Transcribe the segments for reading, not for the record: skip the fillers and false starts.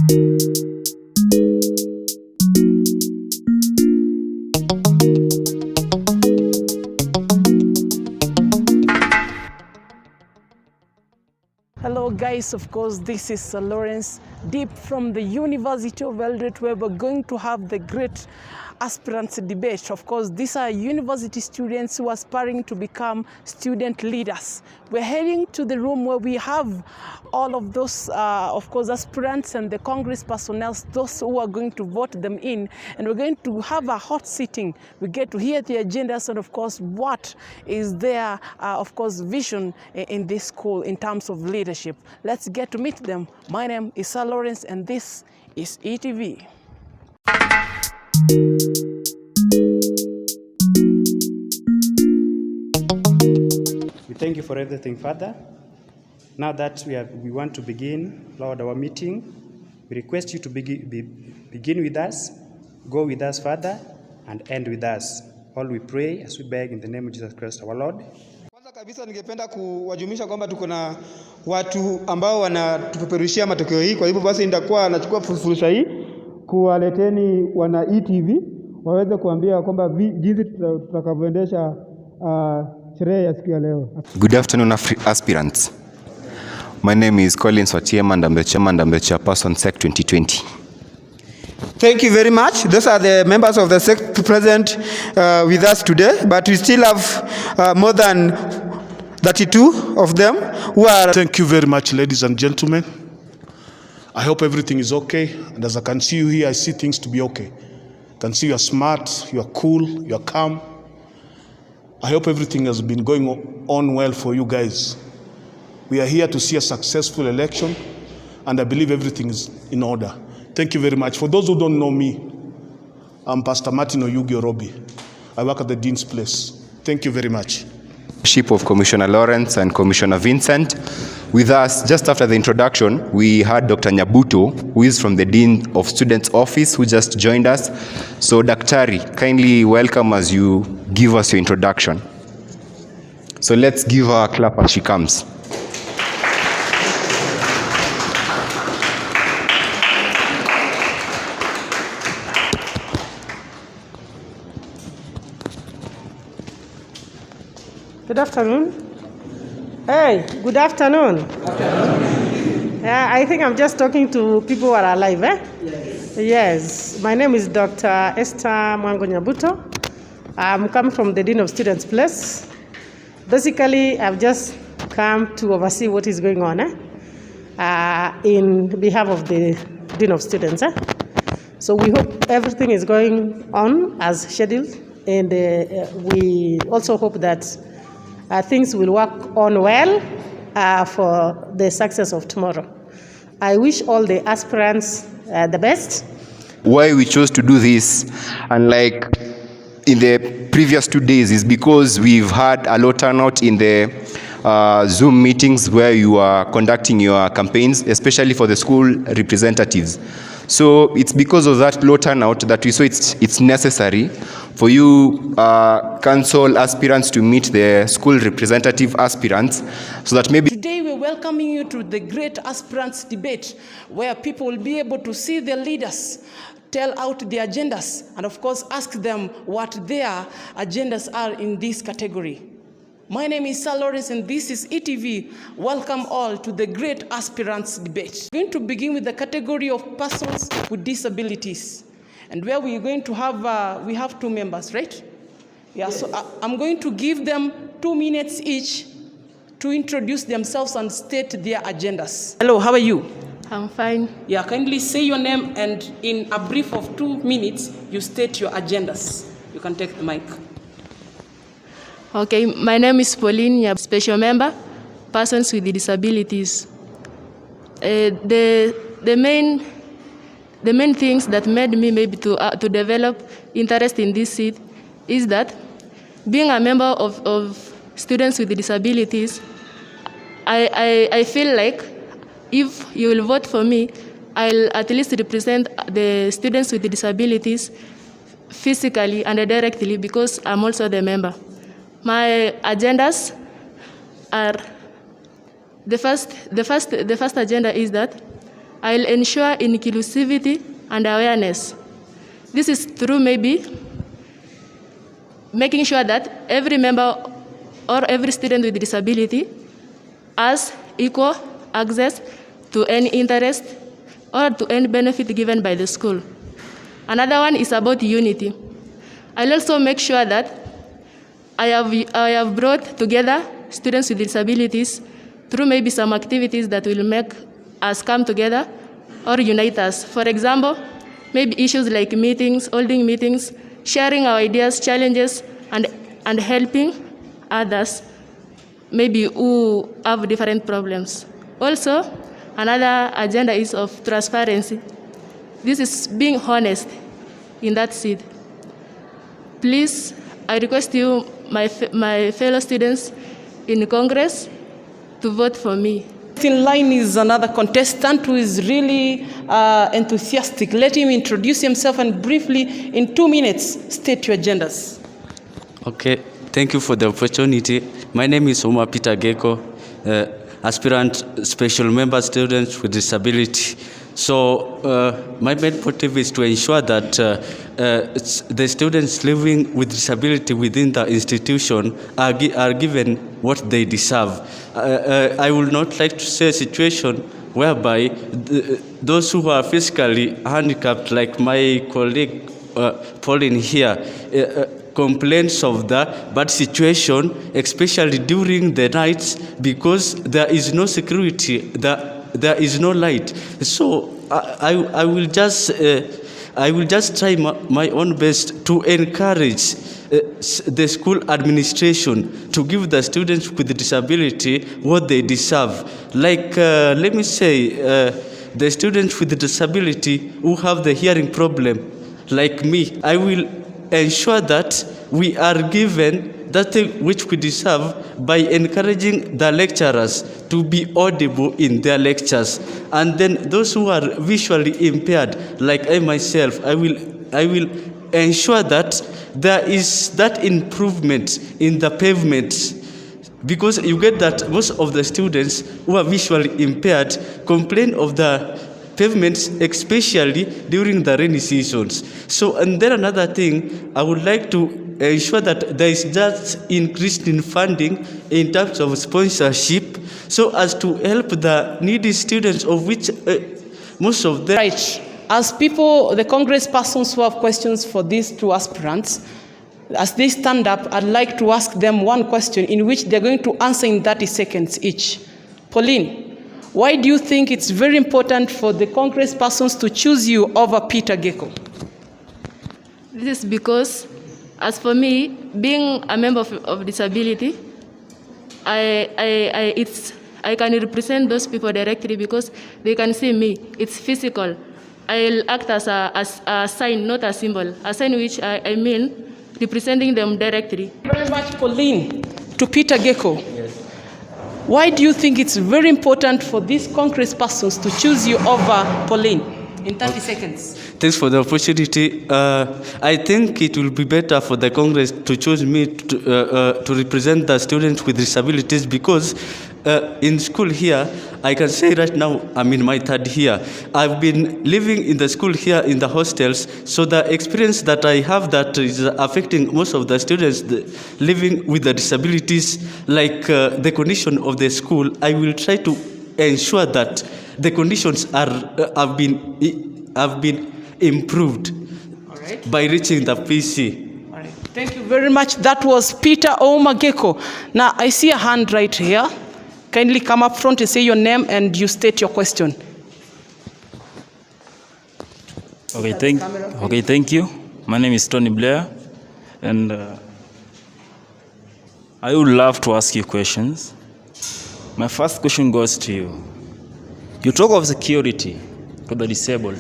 Hello guys, of course this is Lawrence deep from the University of Eldoret, where we're going to have the Great Aspirants debate. Of course these are university students who are aspiring to become student leaders. We're heading to the room where we have all of those of course aspirants and the Congress personnel, those who are going to vote them in, and we're going to have a hot sitting. We get to hear the agendas and of course what is their of course vision in this school in terms of leadership. Let's get to meet them. My name is Lawrence and this is ETV. We thank you for everything, Father. Now that we want to begin, Lord, our meeting, we request you to begin with us, go with us, Father, and end with us. All we pray as we beg in the name of Jesus Christ, our Lord. Kwanza kabisa ningependa kuwajulisha kwamba tuko na watu ambao wanatupeperushia matokeo hii. Kwa hivyo basi nitakuwa nachukua fursa hii kuwaleteni wana ETV waweze kuambia kwamba jinsi tutakavyoendesha sherehe ya siku ya leo. Good afternoon, aspirants. My name is Collins Watiema and I'm the chairman and the chairperson SEC 2020. Thank you very much. Those are the members of the SEC present with us today, but we still have more than 32 of them who are... Thank you very much, ladies and gentlemen. I hope everything is okay. And as I can see you here, I see things to be okay. I can see you're smart, you're cool, you're calm. I hope everything has been going on well for you guys. We are here to see a successful election, and I believe everything is in order. Thank you very much. For those who don't know me, I'm Pastor Martin Oyugi Orobi. I work at the Dean's Place. Thank you very much. Of Commissioner Lawrence and Commissioner Vincent. With us, just after the introduction, we had Dr. Nyabuto, who is from the Dean of Students Office, who just joined us. So, Daktari, kindly welcome as you give us your introduction. So let's give her a clap as she comes. Good afternoon. Hey, good afternoon. I think I'm just talking to people who are alive, eh? Yes. My name is Dr. Esther Mwango Nyabuto. I'm coming from the Dean of Students Place. Basically, I've just come to oversee what is going on in behalf of the Dean of Students. So we hope everything is going on as scheduled, and we also hope that things will work on well for the success of tomorrow. I wish all the aspirants the best. Why we chose to do this, unlike in the previous 2 days, is because we've had a low turnout in the Zoom meetings where you are conducting your campaigns, especially for the school representatives. So it's because of that low turnout that we saw it's necessary for you council aspirants to meet the school representative aspirants, so that maybe... Today we're welcoming you to the Great Aspirants debate, where people will be able to see their leaders, tell out their agendas, and of course ask them what their agendas are in this category. My name is Lawrence and this is ETV. Welcome all to the Great Aspirants debate. We're going to begin with the category of persons with disabilities, and where we're going to have, we have 2 members, right? Yeah, so I'm going to give them 2 minutes each to introduce themselves and state their agendas. Hello, how are you? I'm fine. Yeah, kindly say your name and in a brief of 2 minutes, you state your agendas. You can take the mic. Okay, my name is Pauline, a special member, persons with disabilities. The main things that made me maybe to develop interest in this seat is that being a member of students with disabilities, I feel like if you will vote for me, I'll at least represent the students with disabilities physically and directly, because I'm also the member. My agendas are the first agenda is that I'll ensure inclusivity and awareness. This is through maybe making sure that every member or every student with disability has equal access to any interest or to any benefit given by the school. Another one is about unity. I'll also make sure that I have brought together students with disabilities through maybe some activities that will make us come together or unite us. For example, maybe issues like meetings, holding meetings, sharing our ideas, challenges, and helping others, maybe who have different problems. Also, another agenda is of transparency. This is being honest in that seat. Please, I request you, my fellow students in Congress, to vote for me. In line is another contestant who is really enthusiastic. Let him introduce himself and briefly, in 2 minutes, state your agendas. Okay, thank you for the opportunity. My name is Omar Peter Gecko, aspirant special member student with disability. So my main motive is to ensure that the students living with disability within the institution are given what they deserve. I would not like to see a situation whereby those who are physically handicapped, like my colleague Pauline here, complaints of the bad situation, especially during the nights, because there is no security, there is no light. So I will just try my own best to encourage the school administration to give the students with disability what they deserve. Like, let me say, the students with disability who have the hearing problem, like me, I will ensure that we are given that thing which we deserve by encouraging the lecturers to be audible in their lectures. And then those who are visually impaired, like I myself, I will ensure that there is that improvement in the pavements, because you get that most of the students who are visually impaired complain of the pavements, especially during the rainy seasons. So, and then another thing, I would like to ensure that there is just increase in funding in terms of sponsorship, so as to help the needy students, of which most of them... Right. As people, the Congress persons who have questions for these two aspirants, as they stand up, I'd like to ask them one question in which they're going to answer in 30 seconds each. Pauline, why do you think it's very important for the Congress persons to choose you over Peter Gecko? This is because, as for me, being a member of disability, I can represent those people directly because they can see me. It's physical. I'll act as a sign, not a symbol. A sign which I mean representing them directly. Thank you very much, Pauline. To Peter Gecko. Yes. Why do you think it's very important for these Congress persons to choose you over Pauline? In 30 seconds. Thanks for the opportunity. I think it will be better for the Congress to choose me to represent the students with disabilities, because in school here, I can say right now, I'm in my 3rd year. I've been living in the school here in the hostels, so the experience that I have that is affecting most of the students living with the disabilities, like the condition of the school, I will try to ensure that the conditions have been improved by reaching the PC. All right. Thank you very much. That was Peter Omar Gecko. Now, I see a hand right here. Kindly come up front and say your name and you state your question. Okay, thank you. My name is Tony Blair, and I would love to ask you questions. My first question goes to you. You talk of security to the disabled,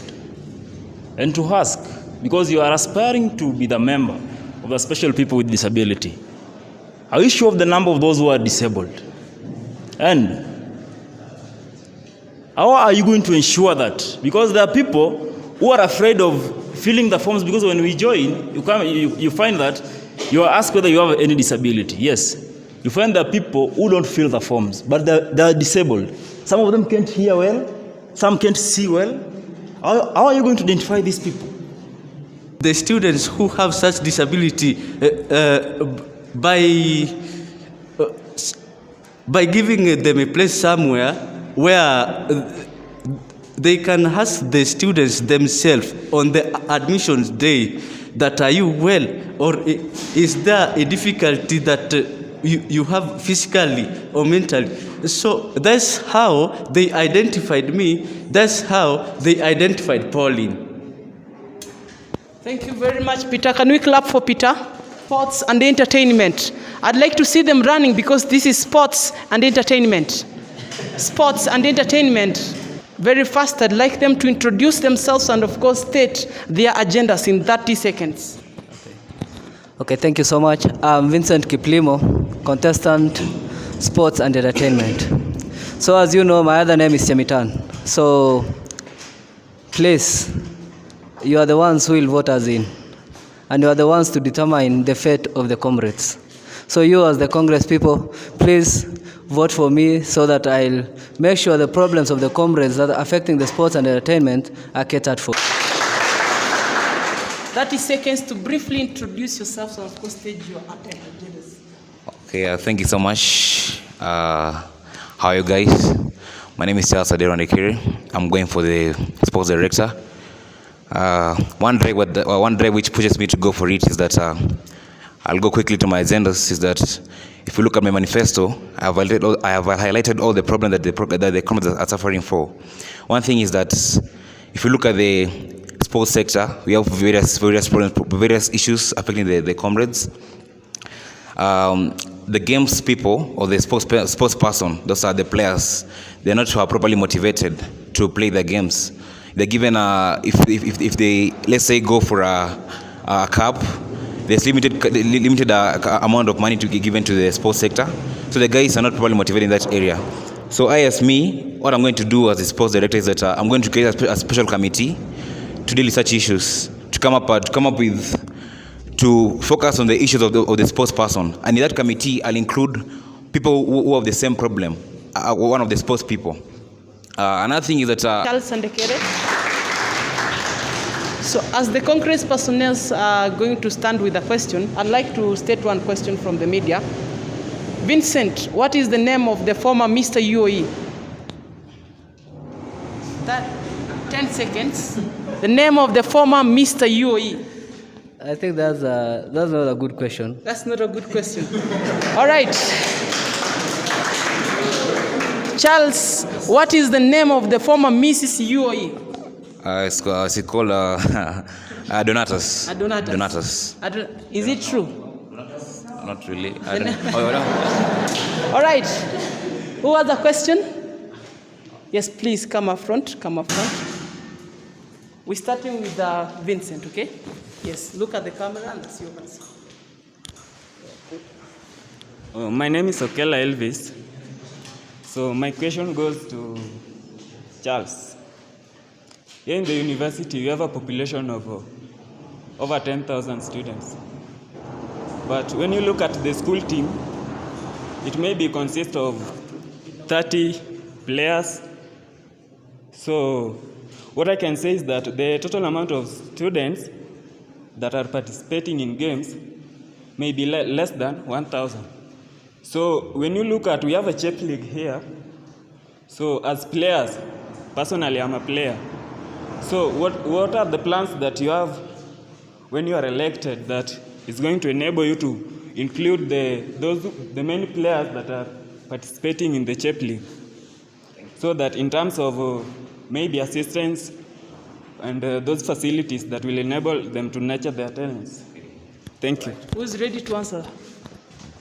and to ask, because you are aspiring to be the member of the special people with disability, are you sure of the number of those who are disabled? And how are you going to ensure that? Because there are people who are afraid of filling the forms, because when we join, you find that you are asked whether you have any disability. Yes. You find there are people who don't fill the forms, but they're disabled. Some of them can't hear well, some can't see well. How are you going to identify these people? The students who have such disability, by giving them a place somewhere where they can ask the students themselves on the admissions day that are you well, or is there a difficulty that you have physically or mentally. So that's how they identified me. That's how they identified Pauline. Thank you very much, Peter. Can we clap for Peter? Sports and entertainment. I'd like to see them running because this is sports and entertainment. Sports and entertainment. Very fast, I'd like them to introduce themselves and, of course, state their agendas in 30 seconds. Okay, thank you so much. I'm Vincent Kiplimo, contestant, sports and entertainment. So as you know, my other name is Chemitan. So please, you are the ones who will vote us in, and you are the ones to determine the fate of the comrades. So you as the Congress people, please vote for me so that I'll make sure the problems of the comrades that are affecting the sports and entertainment are catered for. 30 seconds to briefly introduce yourselves and, of course, stage your agendas. Okay, thank you so much. How are you guys? My name is Charles Aderonekiri. I'm going for the sports director. One drive which pushes me to go for it is that I'll go quickly to my agendas. Is that if you look at my manifesto, I have highlighted all the problems that the comrades are suffering for. One thing is that if you look at the sports sector, we have various problems, various issues affecting the comrades. The games people or the sports person, those are the players, they're not properly motivated to play the games. They're given if they, let's say, go for a cup, there's limited amount of money to be given to the sports sector, so the guys are not properly motivated in that area. So as me, what I'm going to do as a sports director is that I'm going to create a special committee to deal with such issues, to come up with, to focus on the issues of the sports person. And in that committee, I'll include people who have the same problem, one of the sports people. Another thing is that... Charles Sandekere. So as the Congress personnel are going to stand with a question, I'd like to state one question from the media. Vincent, what is the name of the former Mr. UoE? 10 seconds. The name of the former Mr. UoE. I think that's not a good question. That's not a good question. All right. Charles, what is the name of the former Mrs. UoE? It's called Donatus. Donatus. Is it true? Not really. All right. Who has a question? Yes, please come up front. We're starting with Vincent, okay? Yes, look at the camera and see your answer. My name is Okela Elvis. So my question goes to Charles. Here in the university, we have a population of over 10,000 students. But when you look at the school team, it maybe consists of 30 players. So what I can say is that the total amount of students that are participating in games may be less than 1,000. So when you look at, we have a chip league here. So as players, personally I'm a player. So what are the plans that you have when you are elected that is going to enable you to include the many players that are participating in the chip league? So that in terms of maybe assistance and those facilities that will enable them to nurture their talents. Thank you. Who's ready to answer?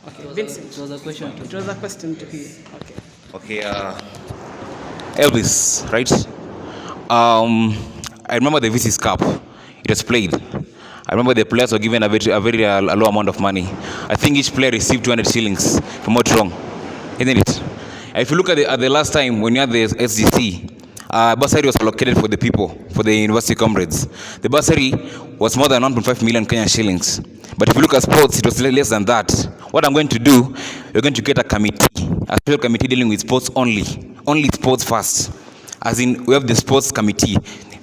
Okay, Vincent. It was a question to It was a question to you. Okay, Elvis, right? I remember the VC's Cup. It was played. I remember the players were given a very low amount of money. I think each player received 200 shillings, if I'm not wrong. Isn't it? If you look at the last time when you had the SGC, bursary was allocated for the people, for the university comrades. The bursary was more than 1.5 million Kenyan shillings. But if you look at sports, it was less than that. What I'm going to do, we're going to get a committee, a special committee dealing with sports only sports first. As in, we have the sports committee.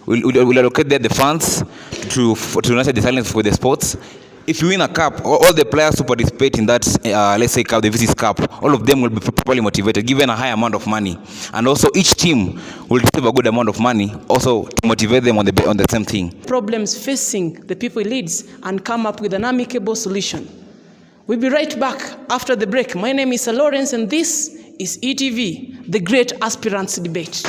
We'll allocate there the funds to nurture the talents for the sports. If you win a cup, all the players who participate in that, let's say cup, the VCS Cup, all of them will be properly motivated, given a high amount of money. And also each team will receive a good amount of money, also to motivate them on the same thing. Problems facing the people it leads and come up with an amicable solution. We'll be right back after the break. My name is Lawrence and this is ETV, the Great Aspirants Debate.